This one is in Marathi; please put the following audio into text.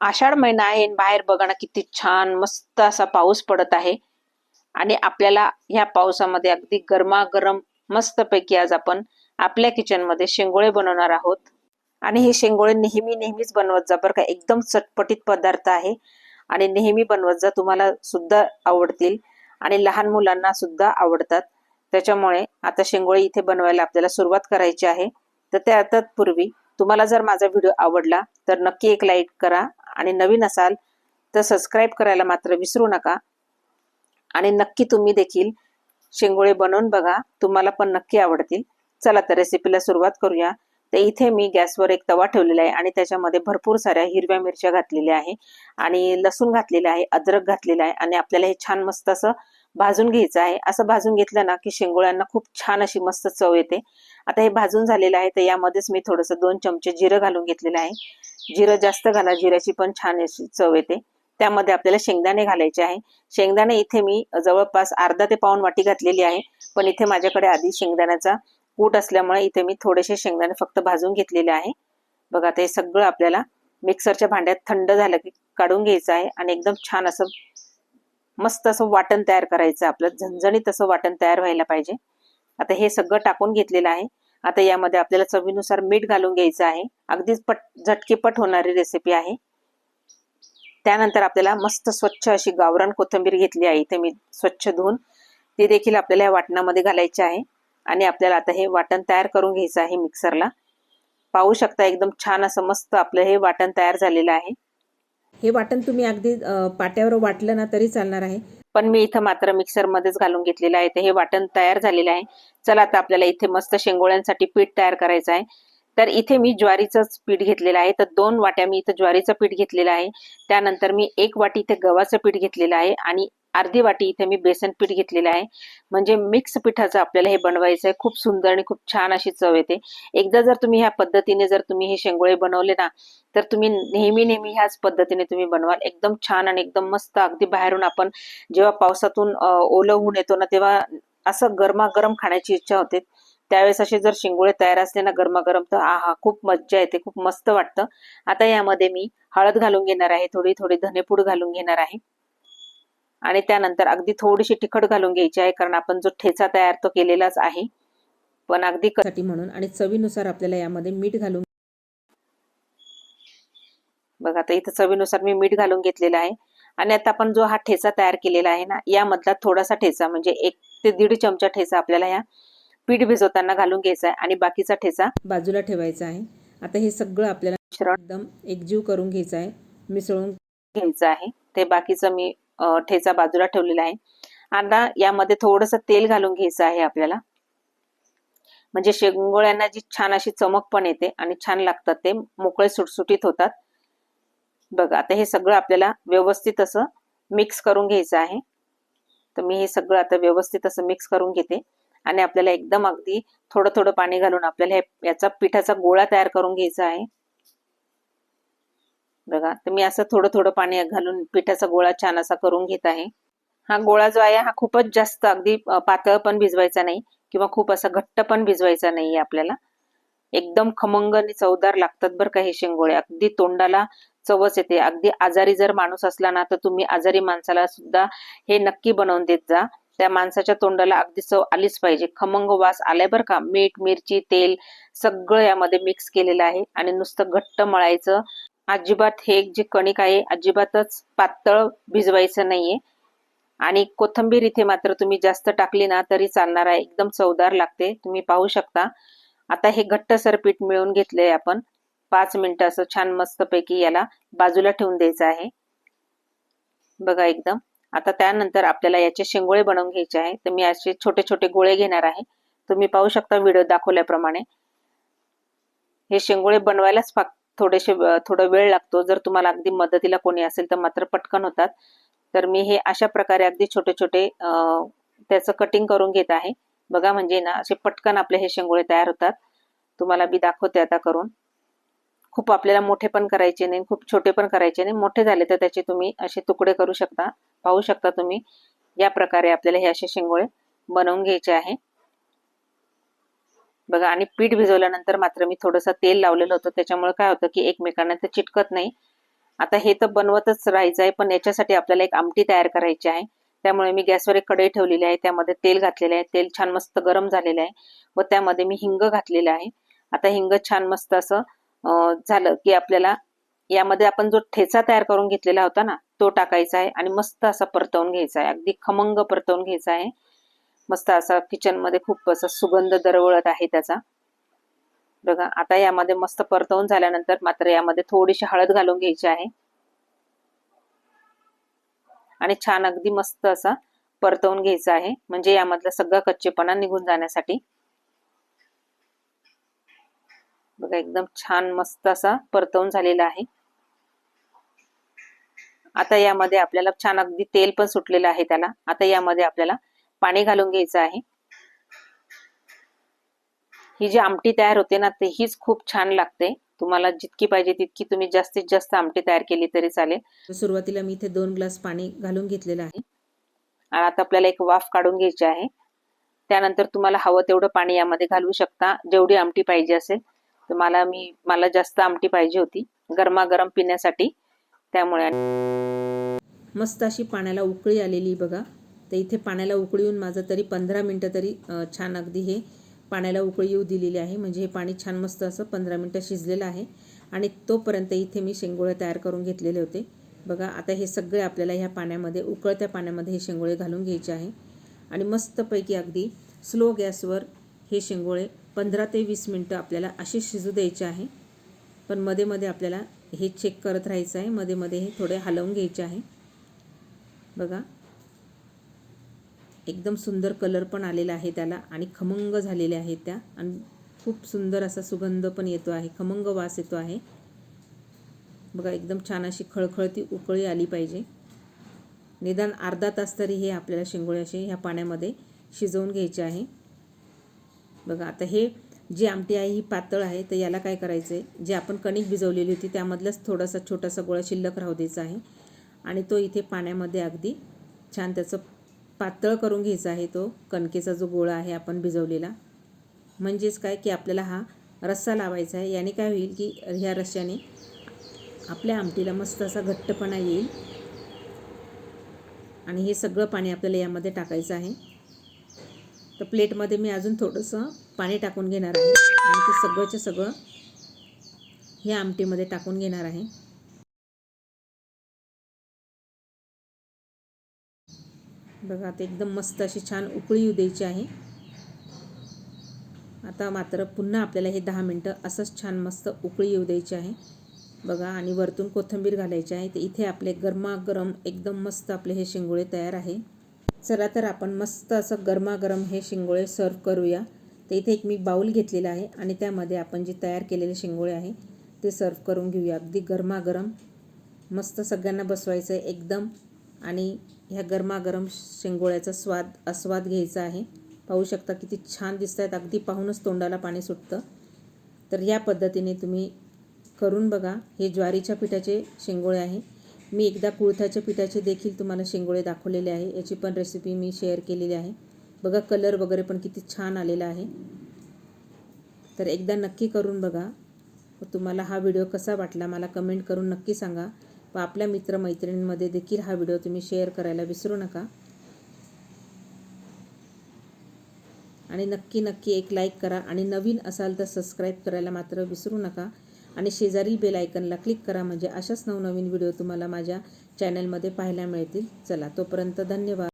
आषाढ महिना आहे आणि बाहेर बघा ना किती छान मस्त असा पाऊस पडत आहे. आणि आपल्याला ह्या पावसामध्ये अगदी गरमागरम मस्तपैकी आज आपण आपल्या किचन मध्ये शेंगोळे बनवणार आहोत. आणि हे शेंगोळे नेहमीच बनवत जा बरं का, एकदम चटपटीत पदार्थ आहे आणि नेहमी बनवत जा, तुम्हाला सुद्धा आवडतील आणि लहान मुलांना सुद्धा आवडतात. त्याच्यामुळे आता शेंगोळे इथे बनवायला आपल्याला सुरुवात करायची आहे. तर त्या तत्पूर्वी तुम्हाला जर माझा व्हिडिओ आवडला तर नक्की एक लाईक करा आणि नवीन असाल तर सबस्क्राईब करायला मात्र विसरू नका. आणि नक्की तुम्ही देखील शेंगोळे बनवून बघा, तुम्हाला पण नक्की आवडतील. चला तर रेसिपीला सुरुवात करूया. तर इथे मी गॅसवर एक तवा ठेवलेला आहे आणि त्याच्यामध्ये भरपूर साऱ्या हिरव्या मिरच्या घातलेल्या आहे आणि लसूण घातलेला आहे, अद्रक घातलेला आहे आणि आपल्याला हे छान मस्त असं भाजून घ्यायचं आहे. असं भाजून घेतलं ना की शेंगोळ्यांना खूप छान अशी मस्त चव येते. आता हे भाजून झालेलं आहे तर यामध्येच मी थोडंसं 2 चमचे जिरं घालून घेतलेलं आहे. जिरं जास्त घाला, जिऱ्याची पण छान अशी चव येते. त्यामध्ये आपल्याला शेंगदाणे घालायचे आहे. शेंगदाणे इथे मी जवळपास अर्धा ते पाऊण वाटी घातलेली आहे, पण इथे माझ्याकडे आधी शेंगदाण्याचा कूट असल्यामुळे इथे मी थोडेसे शेंगदाणे फक्त भाजून घेतलेले आहे. बघा ते सगळं आपल्याला मिक्सरच्या भांड्यात थंड झालं की काढून घ्यायचं आहे आणि एकदम छान असं मस्त असं वाटण तयार करायचं. आपलं झणझणीत असं वाटण तयार व्हायला पाहिजे. आता हे सगळं टाकून घेतलेलं आहे. आता यामध्ये आपल्याला चवीनुसार मीठ घालून घ्यायचं आहे. अगदीच झटकीपट होणारी रेसिपी आहे. त्यानंतर आपल्याला मस्त स्वच्छ अशी गावरान कोथिंबीर घेतली आहे, इथे मी स्वच्छ धुवून, ती देखील आपल्याला या वाटणामध्ये घालायची आहे. आणि आपल्याला आता हे वाटण तयार करून घ्यायचं आहे मिक्सरला. पाहू शकता एकदम छान असं मस्त आपलं हे वाटण तयार झालेलं आहे. हे वाटण तुम्ही अगदी पाट्यावर वाटलं ना तरी चालणार आहे, पण मी इथं मात्र मिक्सरमध्येच घालून घेतलेलं आहे. तर हे वाटण तयार झालेलं आहे. चला आता आपल्याला इथे मस्त शेंगोळ्यांसाठी पीठ तयार करायचं आहे. तर इथे मी ज्वारीचंच पीठ घेतलेलं आहे. तर 2 वाट्या मी इथं ज्वारीचं पीठ घेतलेलं आहे. त्यानंतर मी 1 वाटी इथे गव्हाचं पीठ घेतलेलं आहे आणि अर्धी वाटी इथे मी बेसन पीठ घेतलेलं आहे. म्हणजे मिक्स पिठाचं आपल्याला हे बनवायचं आहे. खूप सुंदर आणि खूप छान अशी चव येते. एकदा जर तुम्ही ह्या पद्धतीने जर तुम्ही हे शेंगोळे बनवले ना तर तुम्ही नेहमी ह्याच पद्धतीने तुम्ही बनवाल. एकदम छान आणि एकदम मस्त. अगदी बाहेरून आपण जेव्हा पावसातून ओलं होऊन येतो ना तेव्हा असं गरमागरम खाण्याची इच्छा होते. त्यावेळेस असे जर शेंगोळे तयार असले ना गरमागरम तर आहा, खूप मज्जा येते, खूप मस्त वाटतं. आता यामध्ये मी हळद घालून घेणार आहे, थोडी धनेपूड घालून घेणार आहे आणि त्यानंतर अगदी थोडीशी तिखट घालून घ्यायची आहे, कारण आपण जो ठेचा तयार तो केलेलाच आहे. पण अगदी साठी म्हणून आणि चवीनुसार आपल्याला यामध्ये मीठ घालून बघा आता इथं चवीनुसार मी मीठ घालून घेतलेला आहे. आणि आता आपण जो हा ठेचा तयार केलेला आहे ना यामधला थोडासा ठेचा म्हणजे 1 ते 1.5 चमचा ठेचा आपल्याला या पीठ भिजवताना घालून घ्यायचा आहे आणि बाकीचा ठेचा बाजूला ठेवायचा आहे. आता हे सगळं आपल्याला मिश्रण एकदम एकजीव करून घ्यायचं आहे, मिसळून घ्यायचं आहे. ते बाकीचं मी ठेचा बाजूला ठेवलेला आहे. आता यामध्ये थोडंसं तेल घालून घ्यायचं आहे आपल्याला, म्हणजे शेंगोळ्यांना जी छान अशी चमक पण येते आणि छान लागतात, ते मोकळे सुटसुटीत होतात. बघा आता हे सगळं आपल्याला व्यवस्थित असं मिक्स करून घ्यायचं आहे. तर मी हे सगळं आता व्यवस्थित असं मिक्स करून घेते आणि आपल्याला एकदम अगदी थोडं पाणी घालून आपल्याला याचा पिठाचा गोळा तयार करून घ्यायचा आहे. बघा तर मी असं थोडं पाणी घालून पिठाचा गोळा छान असा करून घेत आहे. हा गोळा जो आहे हा खूपच जास्त अगदी पातळ पण भिजवायचा नाही किंवा खूप असा घट्ट पण भिजवायचा नाहीये आपल्याला. एकदम खमंग आणि चवदार लागतात बरं का हे शेंगोळे. अगदी तोंडाला चवच येते. अगदी आजारी जर माणूस असला ना तर तुम्ही आजारी माणसाला सुद्धा हे नक्की बनवून देत जा. त्या माणसाच्या तोंडाला अगदी चव आलीच पाहिजे. खमंग वास आलाय बरं का. मीठ, मिरची, तेल सगळं यामध्ये मिक्स केलेलं आहे आणि नुसतं घट्ट मळायचं. अजिबात हे जे कणिक आहे अजिबातच पातळ भिजवायचं नाहीये. आणि कोथिंबीर इथे मात्र तुम्ही जास्त टाकली ना तरी चालणार आहे. एकदम चवदार लागते. तुम्ही पाहू शकता. आता हे घट्टसर पीठ मिळवून घेतलंय आपण. 5 मिनिटं असं छान मस्तपैकी याला बाजूला ठेवून द्यायचं आहे. बघा एकदम. आता त्यानंतर आपल्याला याचे शेंगोळे बनवून घ्यायचे आहे. तर मी असे छोटे गोळे घेणार आहे. तुम्ही पाहू शकता व्हिडिओ दाखवल्याप्रमाणे. हे शेंगोळे बनवायलाच थोडा वेळ लागतो. जर तुम्हाला अगदी मदतीला कोणी असेल तर मात्र पटकन होतात. तर मी हे अशा प्रकारे अगदी छोटे त्याचं कटिंग करून घेत आहे. बघा म्हणजे ना असे पटकन आपले हे शेंगोळे तयार होतात. तुम्हाला मी दाखवते आता करून. खूप आपल्याला मोठे पण करायचे नाही, खूप छोटे पण करायचे नाही. मोठे झाले तर त्याचे तुम्ही असे तुकडे करू शकता. पाहू शकता तुम्ही. या प्रकारे आपल्याला हे असे शेंगोळे बनवून घ्यायचे आहे. बघा आणि पीठ भिजवल्यानंतर मात्र मी थोडंसं तेल लावलेलं होतं. त्याच्यामुळे काय होतं की एकमेकांना ते चिटकत नाही आता हे तर बनवतच राहायचं आहे, पण याच्यासाठी आपल्याला एक आमटी तयार करायची आहे. त्यामुळे मी गॅसवर एक कढई ठेवलेली आहे, त्यामध्ये तेल घातलेले आहे. तेल छान मस्त गरम झालेलं आहे व त्यामध्ये मी हिंग घातलेलं आहे. आता हिंग छान मस्त असं झालं की आपल्याला यामध्ये आपण जो ठेचा तयार करून घेतलेला होता ना, तो टाकायचा आहे आणि मस्त असा परतवून घ्यायचा आहे. अगदी खमंग परतवून घ्यायचा आहे. मस्त असा किचनमध्ये खूप असा सुगंध दरवळत आहे त्याचा. बघा आता यामध्ये मस्त परतवून झाल्यानंतर मात्र यामध्ये थोडीशी हळद घालून घ्यायची आहे आणि छान अगदी मस्त असा परतवून घ्यायचा आहे, म्हणजे यामधला सगळा कच्चेपणा निघून जाण्यासाठी. बघा एकदम छान मस्त असा परतवून झालेला आहे. आता यामध्ये आपल्याला छान अगदी तेल पण सुटलेलं आहे त्याला. आता यामध्ये आपल्याला पाणी घालून घ्यायचं आहे. ही जी आमटी तयार होते ना, ते हीच खूप छान लागते. तुम्हाला जितकी पाहिजे तितकी तुम्ही जास्तीत जास्त आमटी तयार केली तरी चालेल. सुरुवातीला मी इथे 2 ग्लास पाणी घालून घेतलेलं आहे आणि आता आपल्याला एक वाफ काढून घ्यायची आहे. त्यानंतर तुम्हाला हवं तेवढं पाणी यामध्ये घालू शकता, जेवढी आमटी पाहिजे असेल. तर मला जास्त आमटी पाहिजे होती गरमागरम पिण्यासाठी, त्यामुळे. मस्त अशी पाण्याला उकळी आलेली बघा. तर इथे पाण्याला उकळी येऊन माझं तरी 15 मिनटं तरी छान अगदी हे पाण्याला उकळी येऊ दिलेली आहे. म्हणजे हे पाणी छान मस्त असं 15 मिनटं शिजलेलं आहे. आणि तोपर्यंत इथे मी शेंगोळे तयार करून घेतलेले होते बघा. आता हे सगळे आपल्याला ह्या पाण्यामध्ये, उकळत्या पाण्यामध्ये हे शेंगोळे घालून घ्यायचे आहे आणि मस्तपैकी अगदी स्लो गॅसवर हे शेंगोळे 15 ते 20 मिनटं आपल्याला असे शिजू द्यायचे आहे. पण मध्ये मध्ये आपल्याला हे चेक करत राहायचं आहे, मध्ये मध्ये हे थोडे हलवून घ्यायचे आहे बघा. एकदम सुंदर कलर पण आलेला आहे त्याला आणि खमंग झालेले आहेत त्या, आणि खूप सुंदर असा सुगंध पण येतो आहे, खमंग वास येतो आहे बघा. एकदम छान अशी खळखळती उकळी आली पाहिजे. निदान अर्धा तास तरी हे आपल्याला शेंगोळे असे ह्या पाण्यामध्ये शिजवून घ्यायचे आहे बघा. आता हे जी आमटी आहे ही पातळ आहे, तर याला काय करायचं आहे, जे आपण कणिक भिजवलेली होती त्यामधलाच थोडासा छोटासा गोळा शिल्लक राहू द्यायचा आहे आणि तो इथे पाण्यामध्ये अगदी छान त्याचं पातळ करून घ्यायचा आहे. तो कणकेचा जो गोळा आहे आपण भिजवलेला, म्हणजेच काय की आपल्याला हा रस्सा लावायचा आहे. याने काय होईल की ह्या रस्स्याने आपल्या आमटीला मस्त असा घट्टपणा येईल. आणि हे सगळं पाणी आपल्याला यामध्ये टाकायचं आहे. तर प्लेटमध्ये मी अजून थोडंसं पाणी टाकून घेणार आहे आणि ते सगळंच्या सगळं ह्या आमटीमध्ये टाकून घेणार आहे. बघा आता एकदम मस्त अशी छान उकळी येऊ द्यायची आहे. आता मात्र पुन्हा आपल्याला हे 10 मिनटं असंच छान मस्त उकळी येऊ द्यायची आहे बघा. आणि वरतून कोथिंबीर घालायची आहे. तर इथे आपले गरमागरम एकदम मस्त आपले हे शेंगोळे तयार आहे. चला तर आपण मस्त असं गरमागरम हे शेंगोळे सर्व करूया. तर इथे एक मी बाउल घेतलेला आहे आणि त्यामध्ये आपण जे तयार केलेले शेंगोळे आहे ते सर्व करून घेऊया. अगदी गरमागरम मस्त सगळ्यांना बसवायचं आहे एकदम, आणि ह्या गरमागरम शेंगोळ्याचा आस्वाद घ्यायचा आहे. पाहू शकता किती छान दिसत आहेत, अगदी पाहूनच तोंडाला पाणी सुटतं. तर या पद्धतीने तुम्ही करून बघा. हे ज्वारीच्या पिठाचे शेंगोळे आहे. मी एकदा कुळथाच्या पिठाचे देखील तुम्हाला शेंगोळे दाखवलेले आहे, याची पण रेसिपी मी शेअर केलेली आहे बघा. कलर वगैरे पण किती छान आलेला आहे. तर एकदा नक्की करून बघा. तुम्हाला हा व्हिडिओ कसा वाटला मला कमेंट करून नक्की सांगा. व आपल्या मित्रमैत्रिणींमध्ये देखील हा व्हिडिओ तुम्ही शेअर करायला विसरू नका. आणि नक्की एक लाईक करा आणि नवीन असाल तर सबस्क्राईब करायला मात्र विसरू नका. आणि शेजारी बेल आयकनला क्लिक करा, म्हणजे अशाच नवनवीन व्हिडिओ तुम्हाला माझ्या चॅनलमध्ये पाहायला मिळतील. चला तोपर्यंत धन्यवाद.